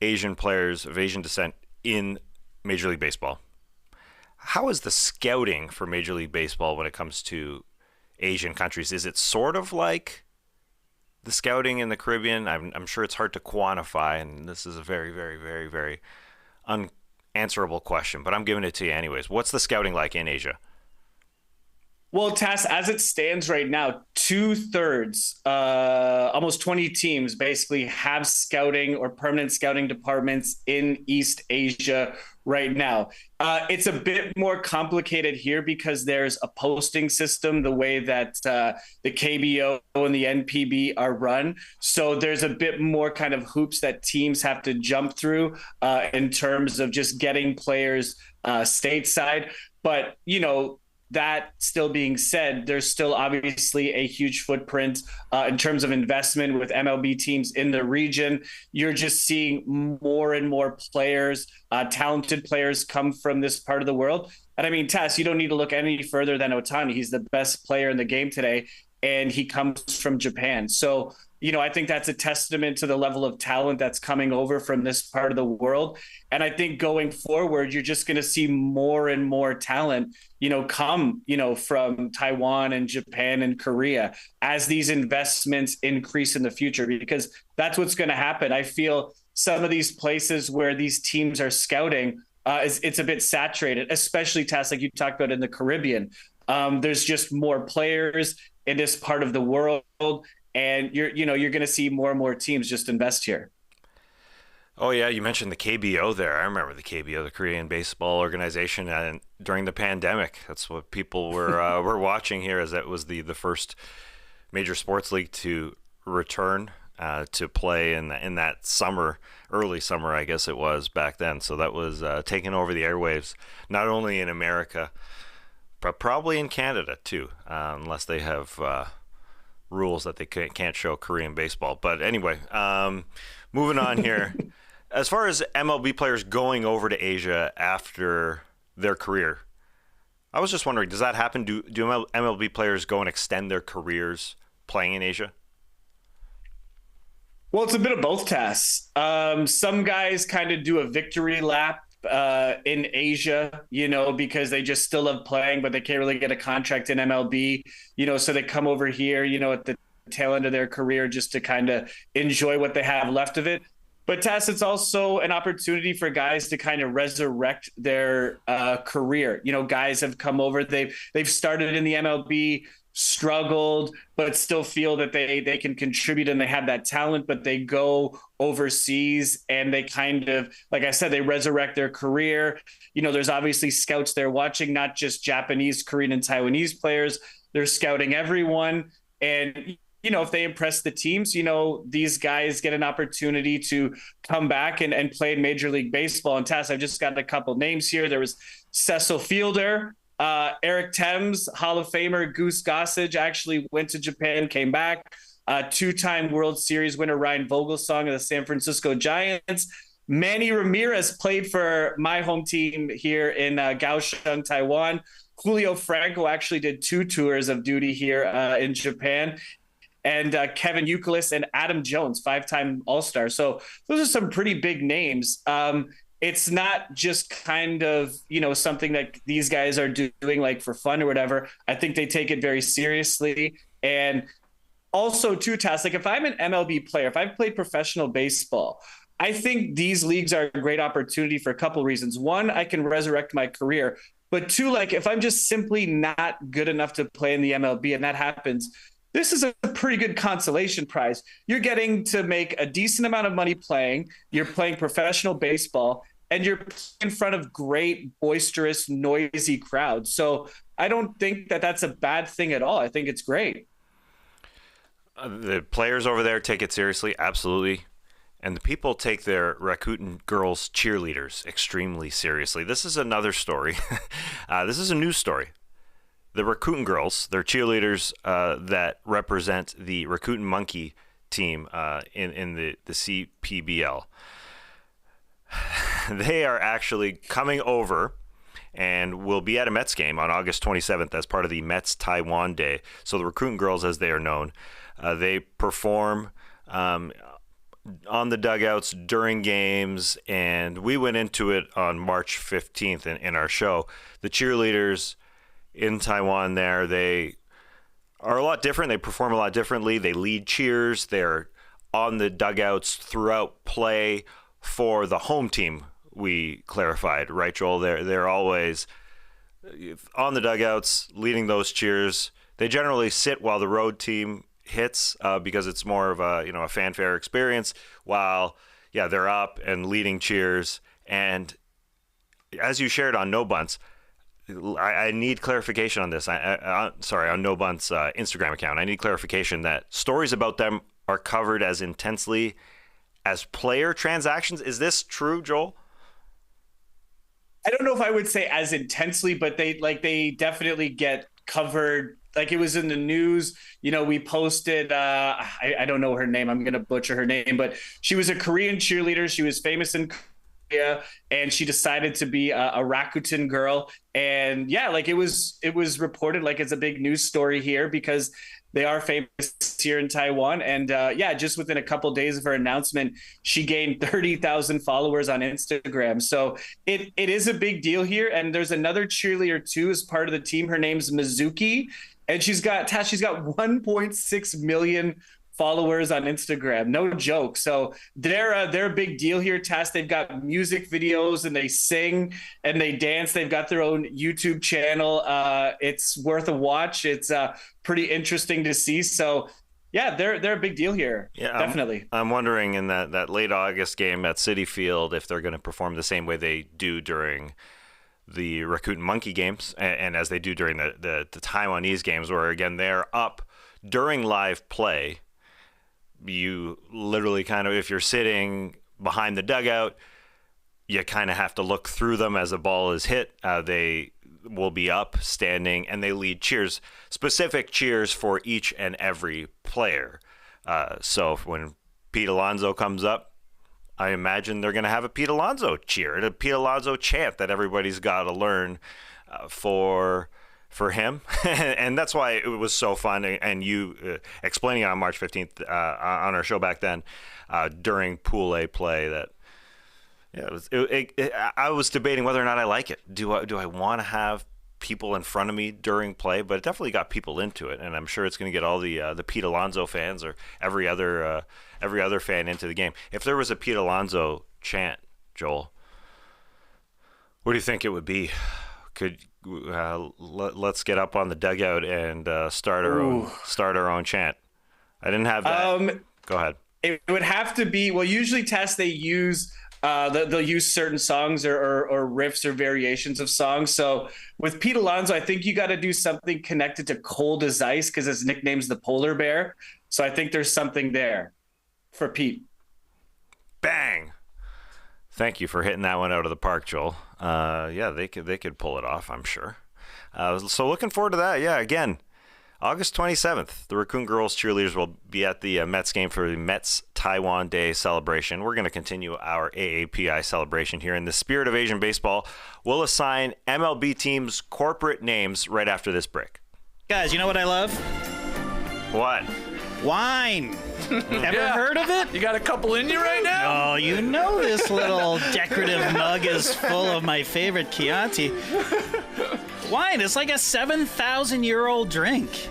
Asian players of Asian descent in Major League Baseball. How is the scouting for Major League Baseball when it comes to Asian countries? Is it sort of like the scouting in the Caribbean? I'm sure it's hard to quantify, and this is a very, very, very, very unanswerable question, but I'm giving it to you anyways. What's the scouting like in Asia? Well, Tas, as it stands right now, 2/3, almost 20 teams basically have scouting or permanent scouting departments in East Asia right now. It's a bit more complicated here because there's a posting system, the way that the KBO and the NPB are run. So there's a bit more kind of hoops that teams have to jump through in terms of just getting players stateside. But, that still being said, there's still obviously a huge footprint in terms of investment with MLB teams in the region. You're just seeing more and more players, talented players come from this part of the world. And I mean, Tas, you don't need to look any further than Ohtani. He's the best player in the game today, and he comes from Japan. So, I think that's a testament to the level of talent that's coming over from this part of the world. And I think going forward, you're just going to see more and more talent, come, from Taiwan and Japan and Korea as these investments increase in the future, because that's what's going to happen. I feel some of these places where these teams are scouting, it's a bit saturated, especially Tas, like you talked about in the Caribbean. There's just more players in this part of the world. And you're going to see more and more teams just invest here. Oh yeah, you mentioned the KBO there. I remember the KBO, the Korean Baseball Organization, and during the pandemic, that's what people were watching here, as that was the first major sports league to return to play in that summer, early summer, I guess it was back then. So that was taking over the airwaves, not only in America, but probably in Canada too, unless they have rules that they can't show Korean baseball. But anyway, moving on here. As far as MLB players going over to Asia after their career, I was just wondering, does that happen? Do MLB players go and extend their careers playing in Asia? Well, it's a bit of both, Tas. Some guys kind of do a victory lap in Asia, because they just still love playing, but they can't really get a contract in MLB, so they come over here, at the tail end of their career just to kind of enjoy what they have left of it. But Tas, it's also an opportunity for guys to kind of resurrect their career. Guys have come over, they've started in the MLB, struggled, but still feel that they can contribute and they have that talent, but they go overseas and they kind of, like I said, they resurrect their career. There's obviously scouts there watching, not just Japanese, Korean, and Taiwanese players. They're scouting everyone. And if they impress the teams, these guys get an opportunity to come back and play in Major League Baseball. And Tas, I've just got a couple names here. There was Cecil Fielder, Eric Thames, Hall of Famer Goose Gossage actually went to Japan, came back. Two-time World Series winner Ryan Vogelsong of the San Francisco Giants. Manny Ramirez played for my home team here in Kaohsiung, Taiwan. Julio Franco actually did 2 tours of duty here in Japan. And Kevin Youkilis and Adam Jones, 5-time All-Star. So those are some pretty big names. It's not just kind of, something that these guys are doing like for fun or whatever. I think they take it very seriously. And also too, Tas, like if I'm an MLB player, if I've played professional baseball, I think these leagues are a great opportunity for a couple of reasons. One, I can resurrect my career. But two, like if I'm just simply not good enough to play in the MLB and that happens, this is a pretty good consolation prize. You're getting to make a decent amount of money playing. You're playing professional baseball, and you're in front of great, boisterous, noisy crowds. So I don't think that that's a bad thing at all. I think it's great. The players over there take it seriously, absolutely. And the people take their Rakuten girls cheerleaders extremely seriously. This is another story. This is a news story. The Rakuten girls, they're cheerleaders that represent the Rakuten Monkey team in the CPBL. They are actually coming over and will be at a Mets game on August 27th as part of the Mets Taiwan Day. So the Rakuten girls, as they are known, they perform on the dugouts during games, and we went into it on March 15th in our show. The cheerleaders in Taiwan there, they are a lot different. They perform a lot differently. They lead cheers. They're on the dugouts throughout play for the home team, we clarified, right, Joel? They're always on the dugouts leading those cheers. They generally sit while the road team hits because it's more of a fanfare experience, while they're up and leading cheers. And as you shared on No Bunts, I need clarification on this. On No Bunts Instagram account, I need clarification that stories about them are covered as intensely as player transactions. Is this true, Joel? I don't know if I would say as intensely, but they definitely get covered. Like it was in the news, we posted, I don't know her name. I'm going to butcher her name, but she was a Korean cheerleader. She was famous in Korea, and she decided to be a Rakuten girl. And it was reported like it's a big news story here because they are famous here in Taiwan. And just within a couple of days of her announcement, she gained 30,000 followers on Instagram. So it is a big deal here. And there's another cheerleader too as part of the team. Her name's Mizuki. And she's got 1.6 million followers on Instagram. No joke. So they're a big deal here, Tas. They've got music videos and they sing and they dance. They've got their own YouTube channel. It's worth a watch. It's pretty interesting to see. So they're a big deal here. Yeah, definitely. I'm wondering in that late August game at Citi Field if they're going to perform the same way they do during the Rakuten Monkey games and as they do during the Taiwanese games, where again they're up during live play. You literally kind of, if you're sitting behind the dugout, you kind of have to look through them as a ball is hit. They will be up, standing, and they lead cheers, specific cheers for each and every player. So when Pete Alonso comes up, I imagine they're going to have a Pete Alonso cheer and a Pete Alonso chant that everybody's got to learn for him. And that's why it was so fun. And you explaining it on March 15th on our show back then during Pool A play that Yeah, I was debating whether or not I like it. Do I want to have people in front of me during play? But it definitely got people into it, and I'm sure it's going to get all the Pete Alonso fans or every other fan into the game. If there was a Pete Alonso chant, Joel, what do you think it would be? Let's get up on the dugout and start our own chant. I didn't have that. Go ahead. It would have to be, well, usually tests they use they'll use certain songs or riffs or variations of songs. So with Pete Alonso, I think you got to do something connected to cold as ice because his nickname's the polar bear. So I think there's something there for Pete. Bang. Thank you for hitting that one out of the park, Joel. Yeah, they could pull it off, I'm sure. So looking forward to that. Yeah, again, August 27th, the Raccoon Girls cheerleaders will be at the Mets game for the Mets Taiwan Day celebration. We're going to continue our AAPI celebration here. In the spirit of Asian baseball, we'll assign MLB teams' corporate names right after this break. Guys, you know what I love? What? Wine. Ever heard of it? You got a couple in you right now? Oh, you know this little decorative mug is full of my favorite Chianti. Wine is like a 7,000-year-old drink.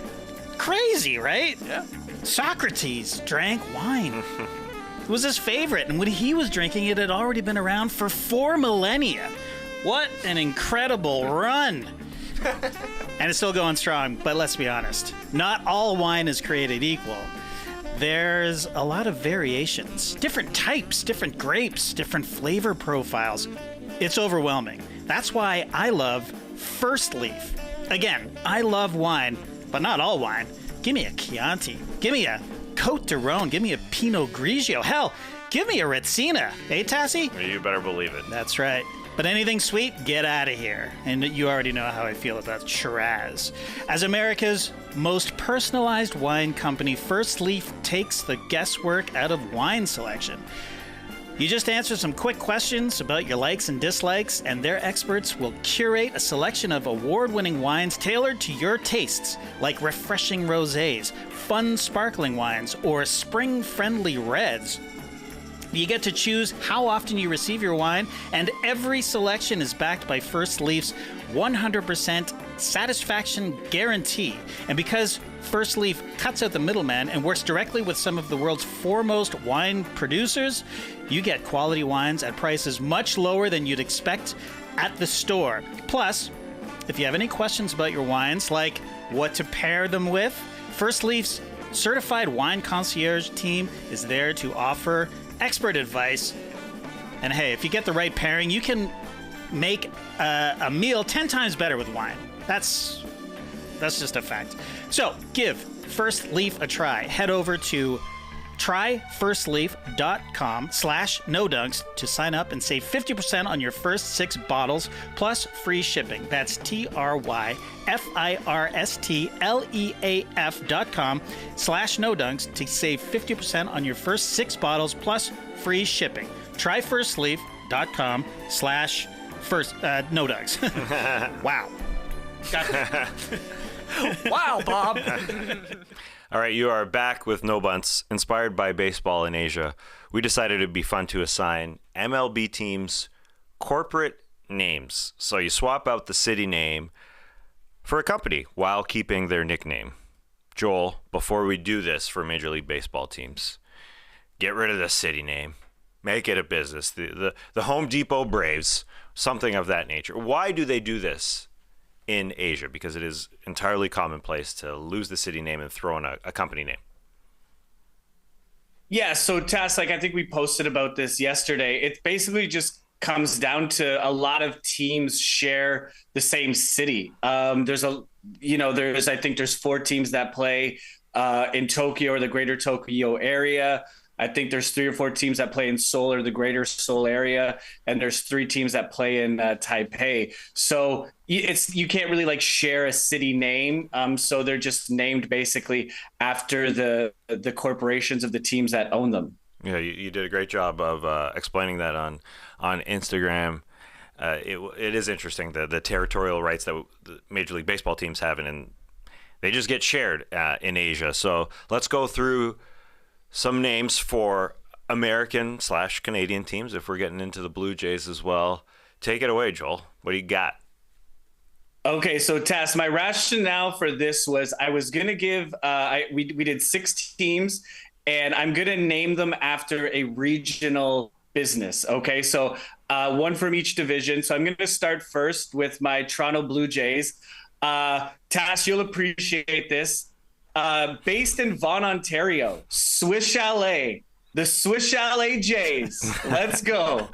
Crazy, right? Yeah. Socrates drank wine. It was his favorite, and when he was drinking it, had already been around for 4 millennia. What an incredible run. And it's still going strong, but let's be honest. Not all wine is created equal. There's a lot of variations. Different types, different grapes, different flavor profiles. It's overwhelming. That's why I love First Leaf. Again, I love wine, but not all wine. Give me a Chianti. Give me a Côte d'Aron. Give me a Pinot Grigio. Hell, give me a Retsina. Eh, Tassie? You better believe it. That's right. But anything sweet, get out of here. And you already know how I feel about Shiraz. As America's most personalized wine company, First Leaf takes the guesswork out of wine selection. You just answer some quick questions about your likes and dislikes, and their experts will curate a selection of award-winning wines tailored to your tastes, like refreshing rosés, fun sparkling wines, or spring-friendly reds. You get to choose how often you receive your wine, and every selection is backed by First Leaf's 100% satisfaction guarantee. And because First Leaf cuts out the middleman and works directly with some of the world's foremost wine producers, you get quality wines at prices much lower than you'd expect at the store. Plus, if you have any questions about your wines, like what to pair them with, First Leaf's certified wine concierge team is there to offer expert advice. And hey, if you get the right pairing, you can make a meal 10 times better with wine. That's just a fact. So give First Leaf a try. Head over to tryfirstleaf.com/nodunks to sign up and save 50% on your first 6 bottles plus free shipping. That's tryfirstleaf.com/nodunks to save 50% on your first 6 bottles plus free shipping. Tryfirstleaf.com/nodunks. Wow. Wow, Bob. All right, you are back with No Bunts, inspired by baseball in Asia. We decided it'd be fun to assign MLB teams corporate names. So you swap out the city name for a company while keeping their nickname. Joel, before we do this for Major League Baseball teams, get rid of the city name. Make it a business. The Home Depot Braves, something of that nature. Why do they do this in Asia? Because it is entirely commonplace to lose the city name and throw in a company name. Yeah, so Tess, I think we posted about this yesterday. It basically just comes down to a lot of teams share the same city. I think there's 4 teams that play in Tokyo or the greater Tokyo area. I think there's 3 or 4 teams that play in Seoul or the greater Seoul area, and there's 3 teams that play in Taipei. So you can't really share a city name. So they're just named basically after the corporations of the teams that own them. Yeah, you did a great job of explaining that on Instagram. It is interesting the territorial rights that the Major League Baseball teams have, and they just get shared in Asia. So let's go through some names for American/Canadian teams, if we're getting into the Blue Jays as well. Take it away, Joel. What do you got? Okay, so Tas, my rationale for this was I was gonna give we did 6 teams, and I'm gonna name them after a regional business. Okay, so one from each division. So I'm gonna start first with my Toronto Blue Jays. Tas, you'll appreciate this. Based in Vaughan, Ontario, Swiss Chalet, the Swiss Chalet Jays. Let's go.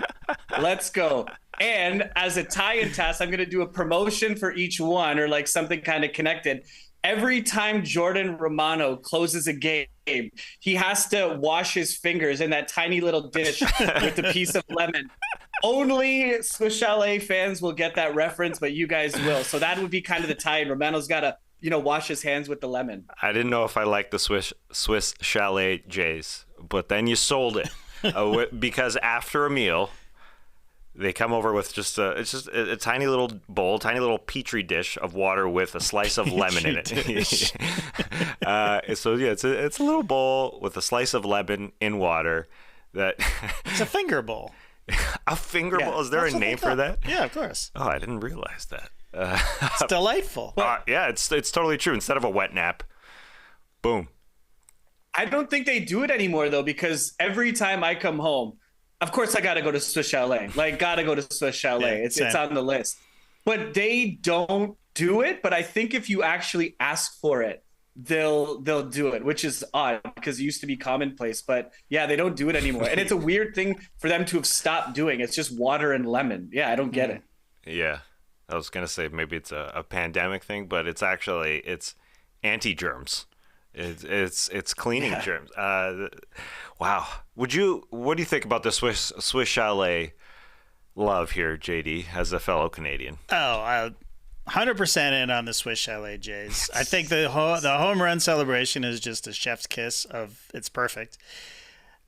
Let's go. And as a tie-in task, I'm going to do a promotion for each one, or like something kind of connected. Every time Jordan Romano closes a game, he has to wash his fingers in that tiny little dish with a piece of lemon. Only Swiss Chalet fans will get that reference, but you guys will. So that would be kind of the tie-in. Romano's got to, wash his hands with the lemon. I didn't know if I liked the Swiss Chalet Jays, but then you sold it because after a meal, they come over with just a tiny little bowl, tiny little petri dish of water with a slice of lemon in it. So yeah, it's a little bowl with a slice of lemon in water. It's a finger bowl. A finger bowl? Is there a name for that? Yeah, of course. Oh, I didn't realize that. It's delightful. Yeah, it's totally true. Instead of a wet nap, boom. I don't think they do it anymore though, because every time I come home, of course, I got to go to Swiss Chalet. Got to go to Swiss Chalet. Yeah, it's on the list. But they don't do it. But I think if you actually ask for it, they'll do it, which is odd because it used to be commonplace. But yeah, they don't do it anymore. And it's a weird thing for them to have stopped doing. It's just water and lemon. Yeah, I don't get it. Yeah. I was going to say maybe it's a pandemic thing, but it's anti-germs. It's cleaning germs. Wow. What do you think about the Swiss Chalet love here, JD, as a fellow Canadian? 100% in on the Swiss Chalet Jays. I think the home run celebration is just a chef's kiss it's perfect.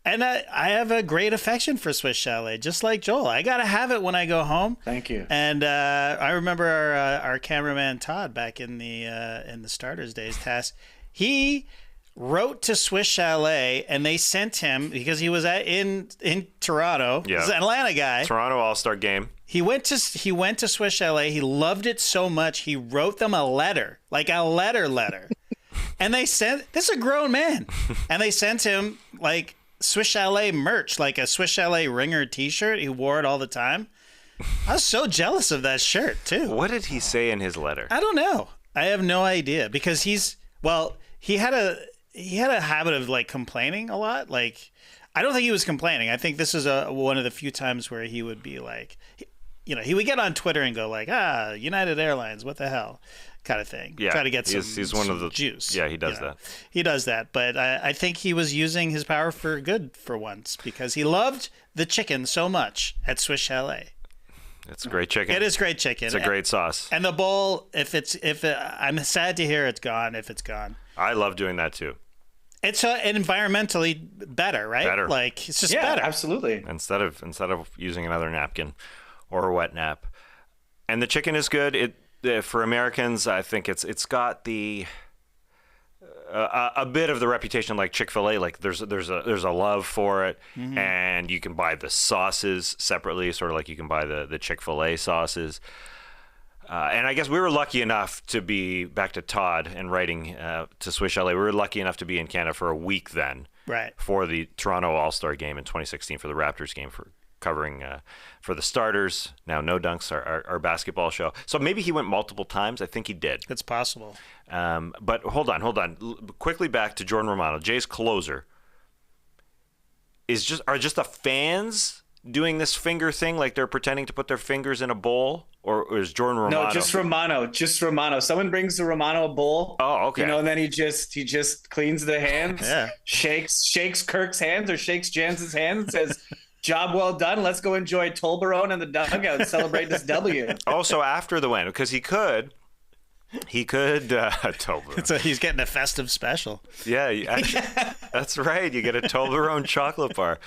And I have a great affection for Swiss Chalet, just like Joel. I got to have it when I go home. Thank you. And I remember our cameraman Todd back in the starters days, task. He wrote to Swiss Chalet, and they sent him because he was in Toronto. Yeah. He's an Atlanta guy. Toronto All-Star Game. He went to Swiss Chalet. He loved it so much he wrote them a letter, like a letter. And they sent this is a grown man, and they sent him like Swiss Chalet merch, like a Swiss Chalet ringer T-shirt. He wore it all the time. I was so jealous of that shirt too. What did he say in his letter? I don't know. I have no idea because he had a habit of like complaining a lot. Like, I don't think he was complaining. I think this is one of the few times where he would be like, he would get on Twitter and go like, United Airlines, what the hell, kind of thing. Yeah, try to get he's one of the juice. Yeah, he does that. He does that, but I think he was using his power for good for once because he loved the chicken so much at Swiss Chalet. It's great chicken. It is great chicken. It's a great sauce. And the bowl, I'm sad to hear it's gone. If it's gone, I love doing that too. It's environmentally better, right? Better. Like it's just Yeah, better. absolutely. Instead of using another napkin or a wet nap, and the chicken is good. For Americans, I think it's got the a bit of the reputation like Chick-fil-A. Like there's a love for it, and you can buy the sauces separately, sort of like you can buy the Chick-fil-A sauces. And I guess we were lucky enough to be back to Todd and writing to Swiss Chalet. We were lucky enough to be in Canada for a week then, right, for the Toronto All-Star Game in 2016 for the Raptors game for covering for the starters. Now No Dunks, our basketball show. So maybe he went multiple times. I think he did. It's possible. But hold on. Quickly back to Jordan Romano, Jay's closer. Are just the fans doing this finger thing, like they're pretending to put their fingers in a bowl, or is Jordan Romano? No, just Romano. Someone brings the Romano a bowl. Oh, okay. And then he just cleans the hands, yeah, shakes Kirk's hands or shakes Jansen's hands and says, "Job well done. Let's go enjoy Tolbarone in the dugout and celebrate this W." Oh, so after the win, because he could Toblerone. So he's getting a festive special. Yeah, that's right. You get a Toblerone chocolate bar.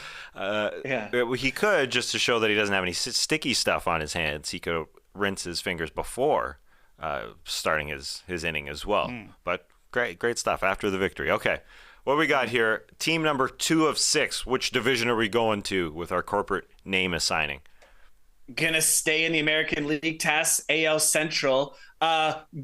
He could, just to show that he doesn't have any sticky stuff on his hands, he could rinse his fingers before starting his inning as well. But great stuff after the victory. Okay, What we got here? Team number 2 of 6. Which division are we going to with our corporate name assigning? Gonna stay in the American League. Tas, AL Central.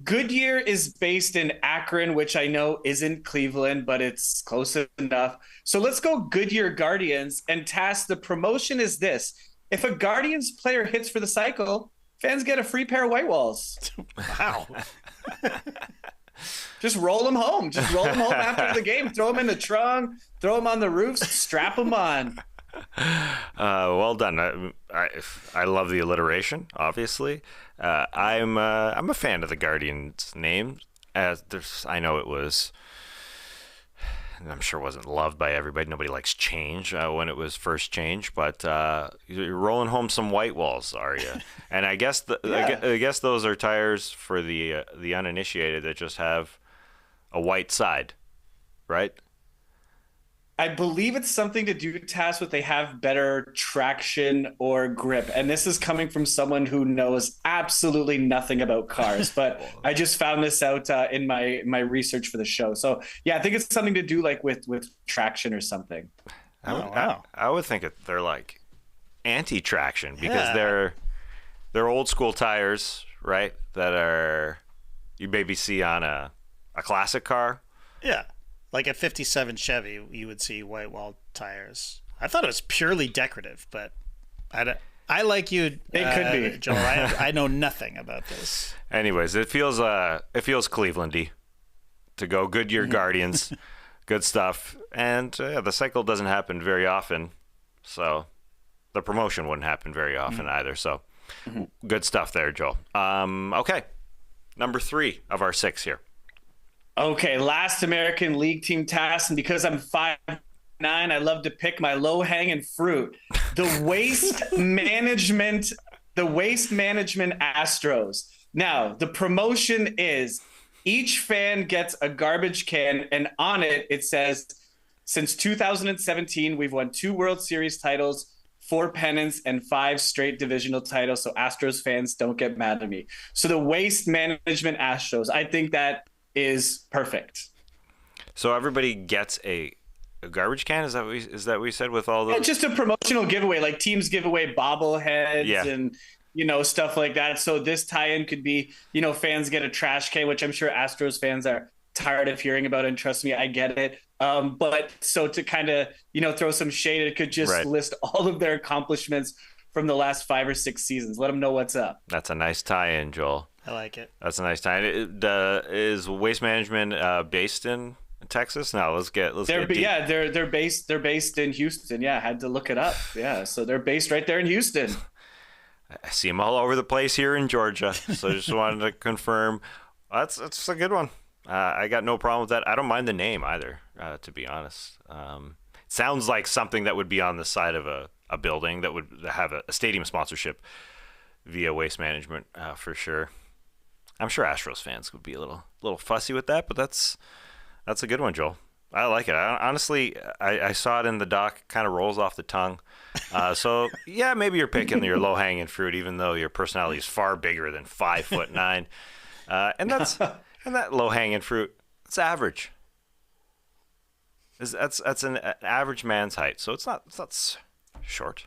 Goodyear is based in Akron, which I know isn't Cleveland, but it's close enough. So let's go Goodyear Guardians. And Tas, the promotion is this. If a Guardians player hits for the cycle, fans get a free pair of white walls. Wow. Just roll them home. Just roll them home after the game. Throw them in the trunk. Throw them on the roofs. Strap them on. Well done. I love the alliteration. Obviously, I'm a fan of the Guardians name. I know it was. I'm sure it wasn't loved by everybody. Nobody likes change when it was first changed, but you're rolling home some white walls, are you? And I guess I guess those are tires for the uninitiated that just have a white side, right? I believe it's something to do, Tas, with they have better traction or grip. And this is coming from someone who knows absolutely nothing about cars. But I just found this out in my research for the show. So, yeah, I think it's something to do like with traction or something. I would think they're like anti-traction because they're old school tires, right? That are you maybe see on a classic car. Yeah. Like a 57 Chevy, you would see white wall tires. I thought it was purely decorative, but I like you. It could be. Joel. I know nothing about this. Anyways, it feels Cleveland-y to go Goodyear Guardians. Good stuff. And the cycle doesn't happen very often, so the promotion wouldn't happen very often either. So good stuff there, Joel. Okay, number 3 of our 6 here. Okay, last American League team, Tas, and because I'm 5'9", I love to pick my low-hanging fruit. The waste management Astros. Now, the promotion is each fan gets a garbage can, and on it says, since 2017, we've won 2 World Series titles, 4 pennants, and 5 straight divisional titles, so Astros fans don't get mad at me. So the waste management Astros, I think that is perfect. So everybody gets a garbage can? Is that what we said with all those? Yeah, just a promotional giveaway. Like teams give away bobbleheads and stuff like that. So this tie-in could be, fans get a trash can, which I'm sure Astros fans are tired of hearing about. And trust me, I get it. But so to kind of, throw some shade, it could just list all of their accomplishments from the last 5 or 6 seasons. Let them know what's up. That's a nice tie-in, Joel. I like it. That's a nice tie-in. Is Waste Management based in Texas? No, let's get deep. Yeah, they're based in Houston. Yeah, I had to look it up. Yeah, so they're based right there in Houston. I see them all over the place here in Georgia. So I just wanted to confirm. That's a good one. I got no problem with that. I don't mind the name either, to be honest. It sounds like something that would be on the side of a building that would have a stadium sponsorship via Waste Management for sure. I'm sure Astros fans would be a little fussy with that, but that's a good one, Joel. I like it. Honestly, I saw it in the doc. Kind of rolls off the tongue. So yeah, maybe you're picking your low-hanging fruit, even though your personality is far bigger than 5'9", and that low-hanging fruit. It's average. That's an average man's height, so it's not short.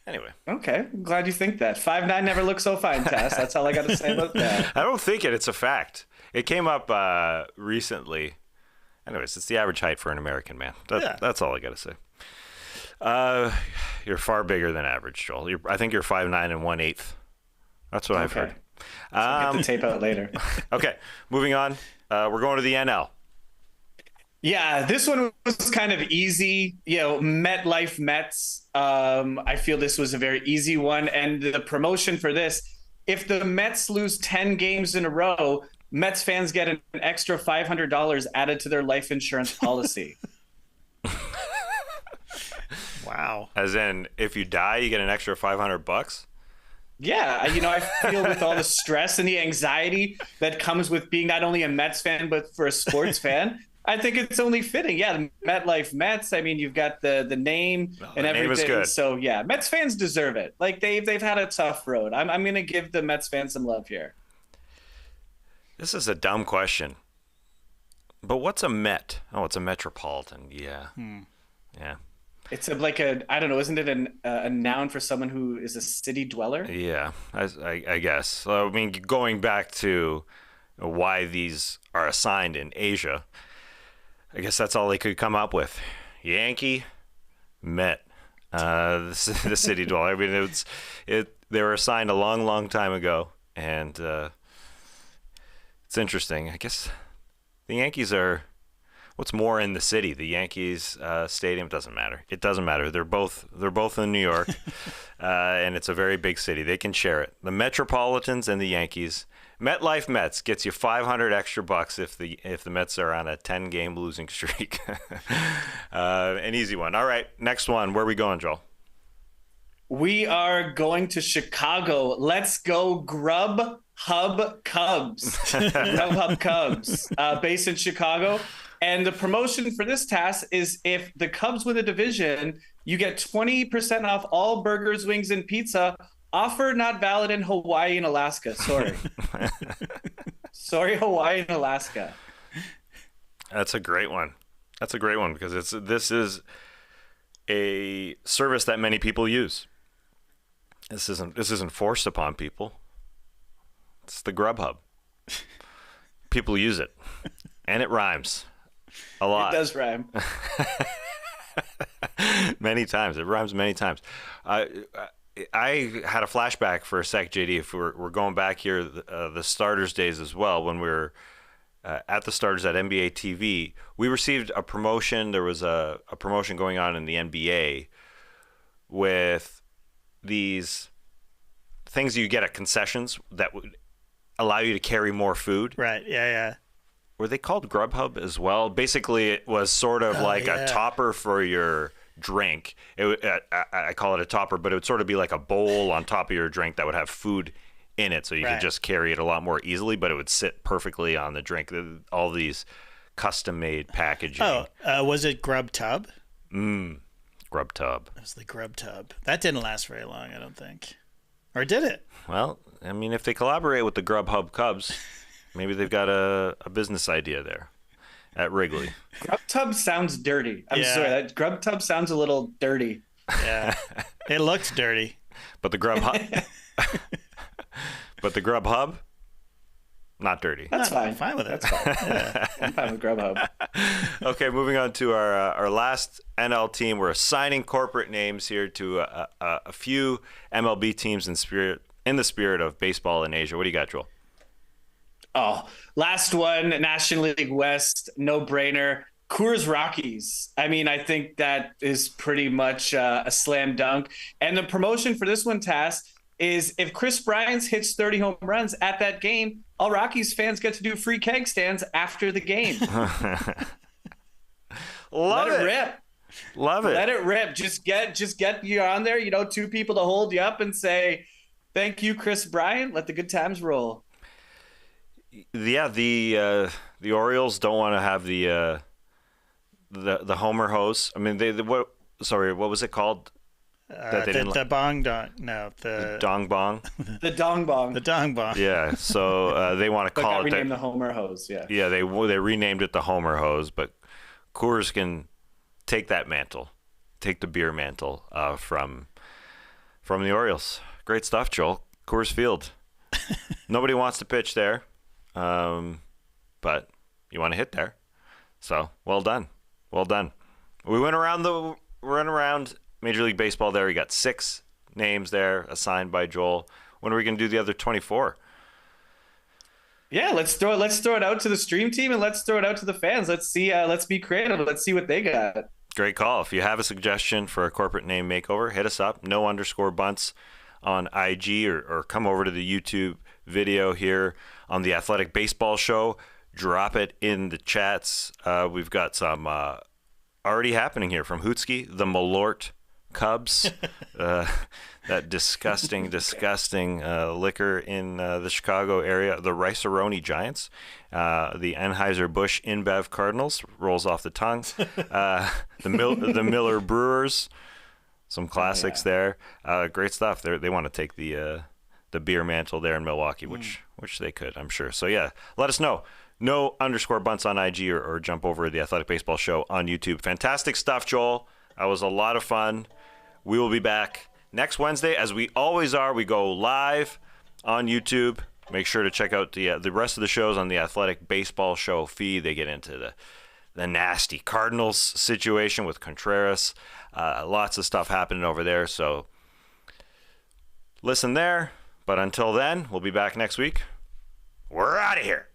Anyway. Okay. I'm glad you think that. 5'9" never looked so fine, Tas. That's all I got to say about that. I don't think it. It's a fact. It came up recently. Anyways, it's the average height for an American man. That's all I got to say. You're far bigger than average, Joel. I think you're 5'9" and 1/8. That's what I've heard. So I'll get the tape out later. Okay. Moving on. We're going to the NL. Yeah, this one was kind of easy. MetLife Mets. I feel this was a very easy one. And the promotion for this, if the Mets lose 10 games in a row, Mets fans get an extra $500 added to their life insurance policy. Wow. As in, if you die, you get an extra $500? Yeah, I feel with all the stress and the anxiety that comes with being not only a Mets fan, but for a sports fan, I think it's only fitting. Yeah, MetLife Mets. I mean, you've got the name and everything. Name is good. So yeah, Mets fans deserve it. Like they've had a tough road. I'm going to give the Mets fans some love here. This is a dumb question. But what's a Met? Oh, it's a metropolitan. Yeah. Yeah. It's I don't know, isn't it a noun for someone who is a city dweller? Yeah, I guess. So, I mean, going back to why these are assigned in Asia, I guess that's all they could come up with. Yankee, Met, the city dweller. I mean, they were assigned a long, long time ago, and it's interesting. I guess the Yankees are. What's more in the city? The Yankees stadium doesn't matter. It doesn't matter. They're both in New York, and it's a very big city. They can share it. The Metropolitans and the Yankees. MetLife Mets gets you $500 extra bucks if the Mets are on a 10-game losing streak. An easy one. All right, next one. Where are we going, Joel? We are going to Chicago. Let's go GrubHub Cubs. GrubHub Cubs, based in Chicago. And the promotion for this task is if the Cubs win the division, you get 20% off all burgers, wings, and pizza. Offer not valid in Hawaii and Alaska. Sorry. Sorry, Hawaii and Alaska. That's a great one. That's a great one because this is a service that many people use. This isn't forced upon people. It's the GrubHub. People use it, and it rhymes a lot. It does rhyme. Many times. It rhymes many times. I had a flashback for a sec, JD. If we're going back here, the starters days as well, when we were at the starters at NBA TV, we received a promotion. There was a promotion going on in the NBA with these things you get at concessions that would allow you to carry more food. Right. Yeah. Were they called GrubHub as well? Basically, it was sort of a topper for your drink. I call it a topper, but it would sort of be like a bowl on top of your drink that would have food in it, so you could just carry it a lot more easily, but it would sit perfectly on the drink. All these custom-made packaging. Oh, was it GrubTub? GrubTub. It was the GrubTub. That didn't last very long, I don't think. Or did it? Well, I mean, if they collaborate with the GrubHub Cubs, maybe they've got a business idea there at Wrigley. GrubTub sounds dirty. I'm sorry. That GrubTub sounds a little dirty. Yeah. It looked dirty. But the GrubHub... But the GrubHub, not dirty. That's fine. I'm fine with it. That's fine. Yeah. I'm fine with GrubHub. Okay, moving on to our last NL team. We're assigning corporate names here to a few MLB teams in the spirit of baseball in Asia. What do you got, Joel? Oh, last one, National League West, no-brainer. Coors Rockies. I mean, I think that is pretty much a slam dunk. And the promotion for this one, Tass, is if Chris Bryant hits 30 home runs at that game, all Rockies fans get to do free keg stands after the game. Let it rip. Love it. Let it rip. Just get you on there, two people to hold you up and say, thank you, Chris Bryant. Let the good times roll. Yeah, the Orioles don't want to have the homer hose. I mean, what was it called? The bong dong. No, the dong bong. The dong bong. The dong bong. Yeah, so they want to call it. Rename the Homer hose. Yeah. Yeah, they renamed it the Homer hose, but Coors can take that mantle, take the beer mantle from the Orioles. Great stuff, Joel. Coors Field. Nobody wants to pitch there, but you want to hit there. So well done, well done. We went around Major League Baseball there. We got 6 names there assigned by Joel. When are we going to do the other 24? Yeah, let's throw it out to the stream team and let's throw it out to the fans. Let's see. Let's be creative. Let's see what they got. Great call. If you have a suggestion for a corporate name makeover, hit us up. _bunts on IG or come over to the YouTube video here on the Athletic Baseball Show. Drop it in the chats. We've got some already happening here from Hootski, the Malort Cubs, that disgusting liquor in the Chicago area. The Rice-A-Roni Giants, the Anheuser-Busch InBev Cardinals, rolls off the tongue. The Miller Brewers, some classics there. Great stuff. They want to take the beer mantle there in Milwaukee, which they could, I'm sure. So yeah, let us know. no_Bunts on IG or jump over to the Athletic Baseball Show on YouTube. Fantastic stuff, Joel. That was a lot of fun. We will be back next Wednesday, as we always are. We go live on YouTube. Make sure to check out the rest of the shows on the Athletic Baseball Show feed. They get into the nasty Cardinals situation with Contreras. Lots of stuff happening over there. So listen there. But until then, we'll be back next week. We're out of here.